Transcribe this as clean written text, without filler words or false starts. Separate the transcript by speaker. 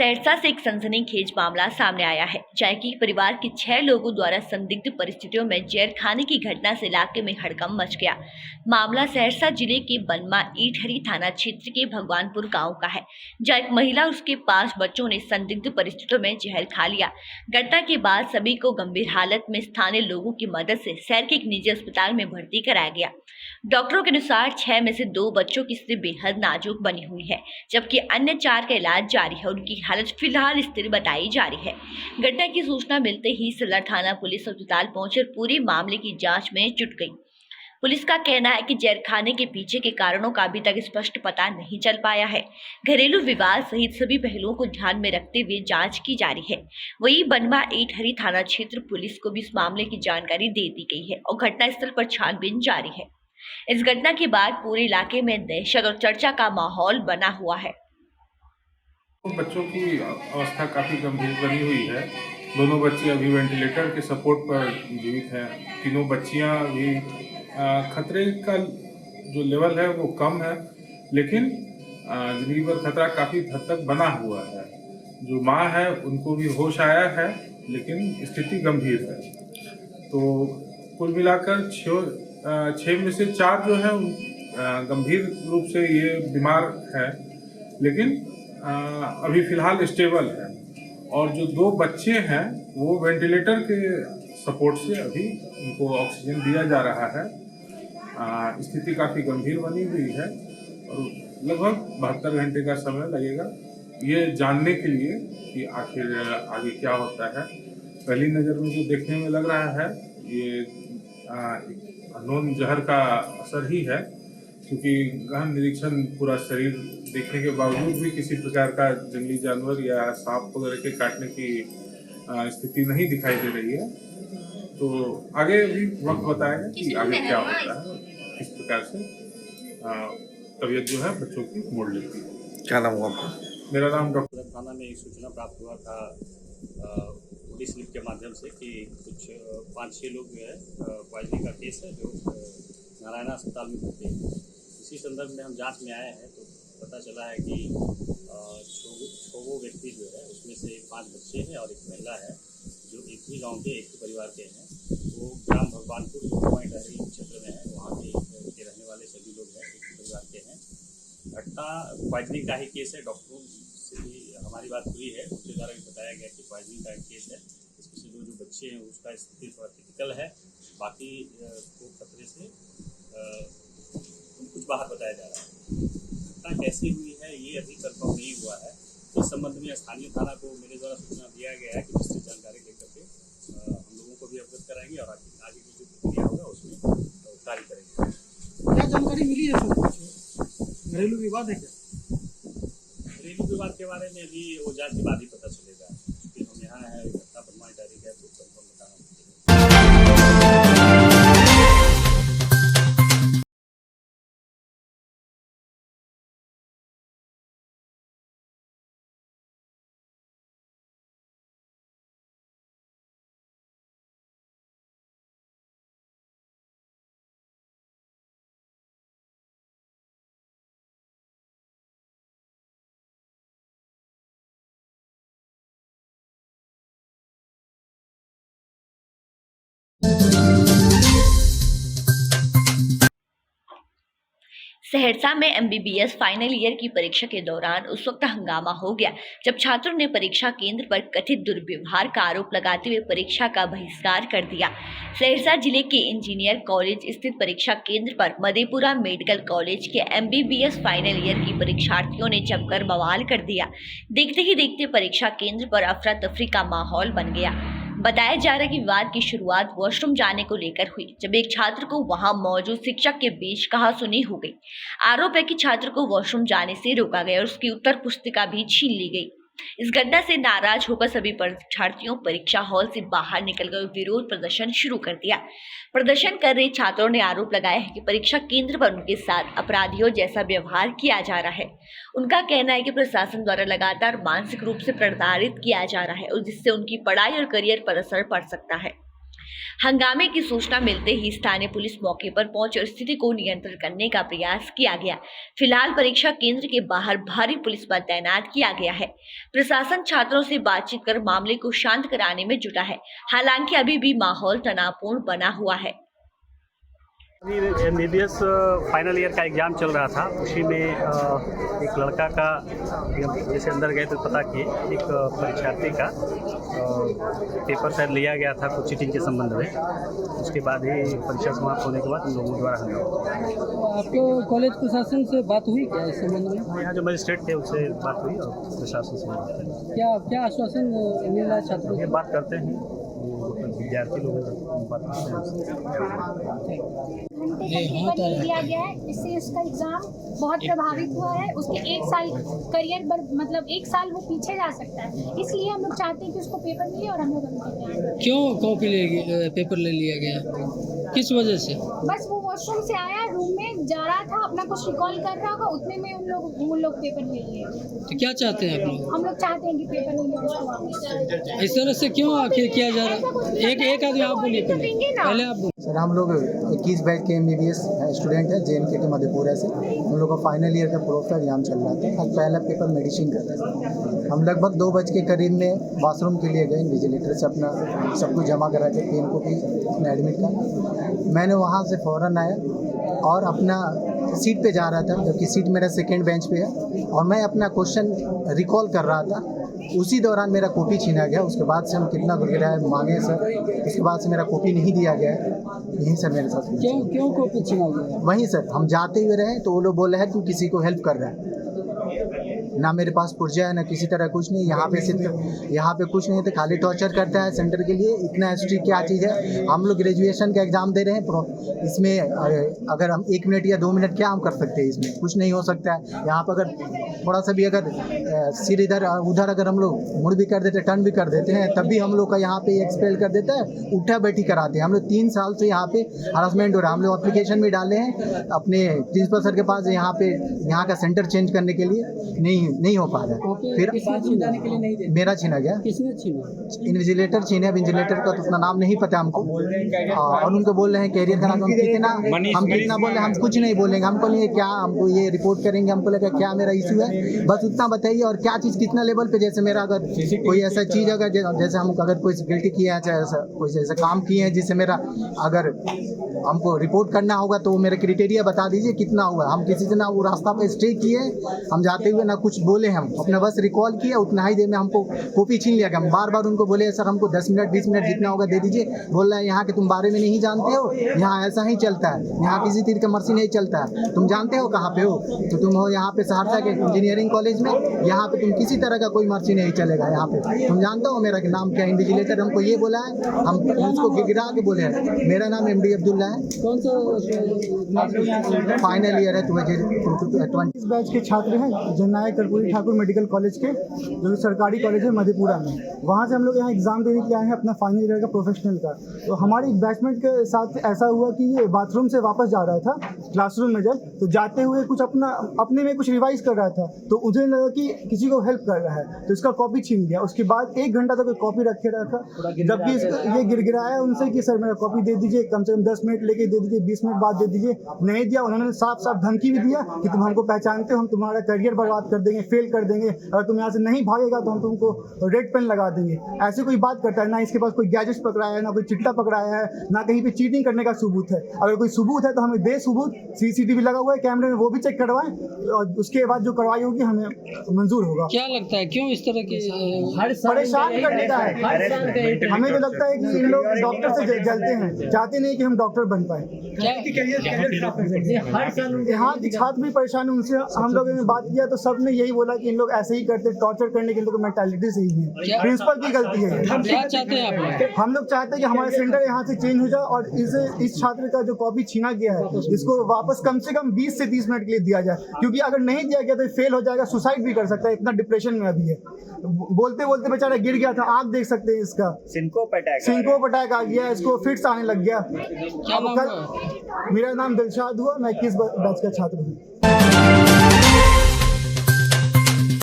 Speaker 1: सहरसा से एक सनसनीखेज मामला सामने आया है, जहाँ की परिवार के 6 लोगों द्वारा संदिग्ध परिस्थितियों में जहर खाने की घटना से इलाके में हड़कंप मच गया। मामला सहरसा जिले के बनवा ईटहरी थाना क्षेत्र के भगवानपुर गांव का है, जहाँ एक महिला और उसके 5 बच्चों ने संदिग्ध परिस्थितियों में जहर खा लिया। घटना के बाद सभी को गंभीर हालत में स्थानीय लोगों की मदद से शहर के एक निजी अस्पताल में भर्ती कराया गया। डॉक्टरों के अनुसार 6 में से 2 बच्चों की स्थिति बेहद नाजुक बनी हुई है, जबकि अन्य 4 का इलाज जारी है। उनकी हालत फिलहाल स्थिर बताई जा रही है। घटना की सूचना मिलते ही सदर थाना पुलिस अस्पताल पहुंचकर पूरे मामले की जांच में जुट गई। पुलिस का कहना है कि जहर खाने के पीछे के कारणों का अभी तक स्पष्ट पता नहीं चल पाया है। घरेलू विवाद सहित सभी पहलुओं को ध्यान में रखते हुए जांच की जा रही है। वहीं बनवा ईटहरी थाना क्षेत्र पुलिस को भी इस मामले की जानकारी दे दी गई है और घटनास्थल पर छानबीन जारी है। इस घटना के बाद पूरे इलाके में दहशत और चर्चा का माहौल बना हुआ है।
Speaker 2: बच्चों की अवस्था काफ़ी गंभीर बनी हुई है। दोनों बच्चे अभी वेंटिलेटर के सपोर्ट पर जीवित हैं। तीनों बच्चियां भी खतरे का जो लेवल है वो कम है, लेकिन जिंदगी पर खतरा काफ़ी हद तक बना हुआ है। जो माँ है उनको भी होश आया है, लेकिन स्थिति गंभीर है। तो कुल मिलाकर 6 में से 4 जो है गंभीर रूप से ये बीमार है, लेकिन अभी फिलहाल स्टेबल है। और जो 2 बच्चे हैं वो वेंटिलेटर के सपोर्ट से अभी उनको ऑक्सीजन दिया जा रहा है। स्थिति काफ़ी गंभीर बनी हुई है और लगभग 72 घंटे का समय लगेगा ये जानने के लिए कि आखिर आगे क्या होता है। पहली नज़र में जो देखने में लग रहा है ये अननोन जहर का असर ही है, क्योंकि गहन निरीक्षण पूरा शरीर देखने के बावजूद भी किसी प्रकार का जंगली जानवर या सांप वगैरह के काटने की स्थिति नहीं दिखाई दे रही है। तो आगे भी वक्त बताएगा कि आगे क्या होता है, किस प्रकार से तबीयत जो है बच्चों की मोड़ लेती है।
Speaker 3: क्या नाम हुआ आपका?
Speaker 2: मेरा नाम डॉक्टर।
Speaker 4: थाना में एक सूचना प्राप्त हुआ था पुलिस लिप के माध्यम से कि कुछ 5-6 लोग जो है पॉइजनिंग का केस है जो नारायणा अस्पताल में भर्ती है। इसी संदर्भ में हम जांच में आए हैं तो पता चला है कि 6 व्यक्ति जो है उसमें से 5 बच्चे हैं और एक महिला है जो एक ही गांव के एक ही परिवार के हैं। वो ग्राम भगवानपुर ईटहरी क्षेत्र में है, वहाँ के रहने वाले सभी लोग हैं, एक ही परिवार के हैं। घटना पॉइजनिंग का ही केस है। डॉक्टरों से भी हमारी बात हुई है, उनके द्वारा भी बताया गया कि पॉइजनिंग का केस है। इसमें से 2 जो बच्चे हैं उसका स्थिति थोड़ा क्रिटिकल है, बाकी को खतरे से कुछ बाहर बताया जा रहा है। घटना कैसे हुई है ये अभी कंफर्म नहीं हुआ है। इस संबंध में स्थानीय थाना को मेरे द्वारा सूचना दिया गया है कि विस्तृत जानकारी लेकर के हम लोगों को भी अवगत कराएंगे और आगे की जो प्रक्रिया होगा उसमें कार्य करेंगे।
Speaker 5: क्या जानकारी मिली है सर? घरेलू विवाद है क्या?
Speaker 4: घरेलू विवाद के बारे में अभी वो जांच के बाद ही पता चलेगा, क्योंकि हम यहाँ है घटना बनवा ईटहरी है तो कंफर्म बताना मुश्किल है।
Speaker 1: सहरसा में एमबीबीएस फाइनल ईयर की परीक्षा के दौरान उस वक्त हंगामा हो गया जब छात्रों ने परीक्षा केंद्र पर कथित दुर्व्यवहार का आरोप लगाते हुए परीक्षा का बहिष्कार कर दिया। सहरसा जिले के इंजीनियर कॉलेज स्थित परीक्षा केंद्र पर मधेपुरा मेडिकल कॉलेज के एमबीबीएस फाइनल ईयर की परीक्षार्थियों ने जमकर बवाल कर दिया। देखते ही देखते परीक्षा केंद्र पर अफरा तफरी का माहौल बन गया। बताया जा रहा है कि विवाद की शुरुआत वॉशरूम जाने को लेकर हुई, जब एक छात्र को वहां मौजूद शिक्षक के बीच कहासुनी हो गई। आरोप है कि छात्र को वॉशरूम जाने से रोका गया और उसकी उत्तर पुस्तिका भी छीन ली गई। इस घटना से नाराज होकर सभी परीक्षार्थियों परीक्षा हॉल से बाहर निकलकर विरोध प्रदर्शन शुरू कर दिया। प्रदर्शन कर रहे छात्रों ने आरोप लगाया है कि परीक्षा केंद्र पर उनके साथ अपराधियों जैसा व्यवहार किया जा रहा है। उनका कहना है कि प्रशासन द्वारा लगातार मानसिक रूप से प्रताड़ित किया जा रहा है और जिससे उनकी पढ़ाई और करियर पर असर पड़ सकता है। हंगामे की सूचना मिलते ही स्थानीय पुलिस मौके पर पहुंच और स्थिति को नियंत्रण करने का प्रयास किया गया। फिलहाल परीक्षा केंद्र के बाहर भारी पुलिस बल तैनात किया गया है। प्रशासन छात्रों से बातचीत कर मामले को शांत कराने में जुटा है। हालांकि अभी भी माहौल तनावपूर्ण बना हुआ है।
Speaker 4: अभी MBBS फाइनल ईयर का एग्ज़ाम चल रहा था, उसी में एक लड़का का जैसे अंदर गए तो पता किए एक परीक्षार्थी का पेपर शायद लिया गया था कुछ चीटिंग के संबंध में। उसके बाद ही परीक्षा समाप्त होने के बाद उन लोगों द्वारा हंगामा।
Speaker 5: आपको कॉलेज प्रशासन से बात हुई क्या इस संबंध में?
Speaker 4: यहाँ जो मजिस्ट्रेट थे उससे बात हुई और प्रशासन से बात हुई।
Speaker 5: क्या आश्वासन मिल रहा है छात्रों
Speaker 4: ये
Speaker 5: को?
Speaker 4: बात करते हैं विद्यार्थी लोग बात करते हैं।
Speaker 3: पेपर नहीं दिया गया है, इससे उसका एग्जाम बहुत प्रभावित हुआ है। उसके 1 साल करियर पर मतलब 1 साल वो पीछे जा सकता है। इसलिए हम लोग चाहते हैं कि उसको पेपर मिले और हम लोग
Speaker 5: क्यों पेपर ले लिया गया, किस वजह से?
Speaker 3: बस वो वॉशरूम से आया, रूम में जा रहा था, अपना कुछ रिकॉल कर रहा होगा, उतने में उन लोग पेपर ले लिए।
Speaker 5: तो क्या चाहते हैं आप लोग?
Speaker 3: हम लोग चाहते हैं कि पेपर नहीं मिले उसको वापस।
Speaker 5: इस तरह से क्यों आखिर किया जा रहा है? एक आदमी आप बोलिए पहले आप बोलिए।
Speaker 6: सर हम लोग 21 बैच के MBBS स्टूडेंट है JNK मधेपुरा से। हम लोग का फाइनल ईयर का प्रोफ का एग्जाम चल रहा था। आज पहला पेपर मेडिसिन का था। हम लगभग 2 बज के करीब में वॉशरूम के लिए गए, विजिलेटर से अपना सब कुछ जमा करा के पेन कॉपी अपना एडमिट का। मैंने वहाँ से फ़ौरन आया और अपना सीट पे जा रहा था, जबकि सीट मेरा सेकेंड बेंच पे है, और मैं अपना क्वेश्चन रिकॉल कर रहा था। उसी दौरान मेरा कॉपी छीना गया। उसके बाद से हम कितना गिराए मांगे सर, उसके बाद से मेरा कॉपी नहीं दिया गया है। यही सर मेरे साथ
Speaker 5: क्यों कॉपी छीना गया?
Speaker 6: वहीं सर हम जाते हुए रहे तो वो लोग बोल रहे हैं तू किसी को हेल्प कर रहा है। ना मेरे पास पुर्जा है, ना किसी तरह कुछ नहीं। यहाँ पे सिर्फ यहाँ पे कुछ नहीं, तो खाली टॉर्चर करता है सेंटर के लिए। इतना स्ट्रिक्ट क्या चीज़ है? हम लोग ग्रेजुएशन का एग्ज़ाम दे रहे हैं, इसमें अगर हम 1 मिनट या 2 मिनट क्या हम कर सकते हैं? इसमें कुछ नहीं हो सकता है। यहाँ पर अगर थोड़ा सा भी अगर सिर इधर उधर अगर हम लोग मुड़ भी कर देते, टर्न भी कर देते हैं, तब भी हम लोग का यहाँ पे एक्सपेल कर देता है, उठा बैठी कराते हैं। हम लोग 3 साल से यहाँ पे हरासमेंट हो रहा है। हम लोग एप्लीकेशन भी डाले हैं अपने प्रिंसिपल सर के पास, यहाँ पे यहाँ का सेंटर चेंज करने के लिए नहीं हो पा रहा है। फिर मेरा छीना गया।
Speaker 5: किसने छीना?
Speaker 6: इन्विजिलेटर छीने। अब इन्विजिलेटर का तो उतना नाम नहीं पता हमको, और उनको बोल रहे हैं कैरियर का नाम। हम कितना बोल रहे हैं? हम कुछ नहीं बोलेंगे। हमको नहीं क्या, हमको ये रिपोर्ट करेंगे, हमको लगा क्या मेरा इशू है, बस उतना बताइए। और क्या चीज़ कितना लेवल पे, जैसे मेरा अगर कोई ऐसा चीज़ अगर जैसे हम अगर कोई गिल्टी किया है, चाहे ऐसा कोई ऐसा काम किए हैं जिससे मेरा अगर हमको रिपोर्ट करना होगा तो मेरे क्राइटेरिया बता दीजिए कितना हुआ। हम किसी से ना वो रास्ता पे स्टे किए, हम जाते हुए ना कुछ बोले, हम अपना बस रिकॉल किया। उतना ही देर में हमको कॉपी छीन लिया गया। हम बार बार उनको बोले सर हमको 10 मिनट 20 मिनट जितना होगा दे दीजिए। बोल रहा है यहाँ के तुम बारे में नहीं जानते हो, यहाँ ऐसा ही चलता है, यहाँ किसी तीर का मर्सी नहीं चलता है। तुम जानते हो कहाँ पे हो? तो तुम हो यहाँ पे सहरसा के इंजीनियरिंग कॉलेज में, यहाँ पे तुम किसी तरह का कोई मर्सी नहीं चलेगा। यहाँ पे तुम जानते हो मेरा नाम क्या? इन्विजिलेटर हमको ये बोला है, हम उसको गिरा के बोले हैं मेरा नाम MD अब्दुल्ला है।
Speaker 5: कौन सा
Speaker 6: फाइनल ईयर है 20
Speaker 7: बैच के छात्र हैं जननायक कर्पूरी ठाकुर मेडिकल कॉलेज के, जो सरकारी कॉलेज है मधेपुरा में। वहाँ से हम लोग यहाँ एग्ज़ाम देने के लिए आए हैं अपना फाइनल ईयर का प्रोफेशनल का। तो हमारे एक बैचमेट के साथ ऐसा हुआ कि ये बाथरूम से वापस जा रहा था क्लासरूम में, जब तो जाते हुए कुछ अपने में कुछ रिवाइज कर रहा था, तो मुझे लगा कि किसी को हेल्प कर रहा है, तो इसका कॉपी छीन गया। उसके बाद 1 घंटा तक कॉपी रखे रखा, जबकि ये गिड़गिड़ाया उनसे कि सर मेरा कॉपी दे दीजिए, कम से कम 10 मिनट लेके दे दीजिए, 20 मिनट बाद दे दीजिए। नहीं दिया। उन्होंने साफ साफ धमकी भी दिया कि तुम हमको पहचानते हो, हम तुम्हारा करियर बर्बाद कर देंगे, फेल कर देंगे, अगर तुम यहाँ से नहीं भागेगा तो हम तुमको रेड पेन लगा देंगे। ऐसे कोई बात करता है? ना इसके पास कोई गैजेट्स पकड़ाया है, ना कोई चिट्टा पकड़ाया है, ना कहीं पे चीटिंग करने का सबूत है। अगर कोई सबूत है तो हमें दे सबूत। CCTV लगा हुआ है कैमरे में, वो भी चेक करवाएं, और उसके बाद जो कार्रवाई होगी हमें मंजूर होगा।
Speaker 5: क्या लगता है क्यों इस तरह की
Speaker 7: परेशान कर देता है? हमें तो लगता है कि इन लोग डॉक्टर से जलते हैं, चाहते नहीं कि हम डॉक्टर बन पाए। यहाँ के छात्र भी परेशान है। उनसे हम लोगों ने बात किया तो सब ने यही बोला कि इन लोग ऐसे ही करते, टॉर्चर करने की इन लोग मेंटालिटी से ही है। प्रिंसिपल की गलती है।
Speaker 5: क्या चाहते हैं आप?
Speaker 7: हम लोग चाहते हैं कि हमारे सेंटर यहाँ से चेंज हो जाए और इस छात्र का जो कॉपी छीना गया है इसको वापस कम से कम 20 से 30 मिनट के लिए दिया जाए, क्योंकि अगर नहीं दिया गया तो फेल हो जाएगा, सुसाइड भी कर सकता है, इतना डिप्रेशन में अभी है। बोलते बोलते बेचारा गिर गया था, आँख देख सकते हैं इसका, सिंकोप अटैक आ गया, इसको फिट्स आने लग गया।
Speaker 5: क्या नाम है?
Speaker 7: मेरा नाम दिलशाद हुआ, मैं 21 बैच का छात्र हूँ।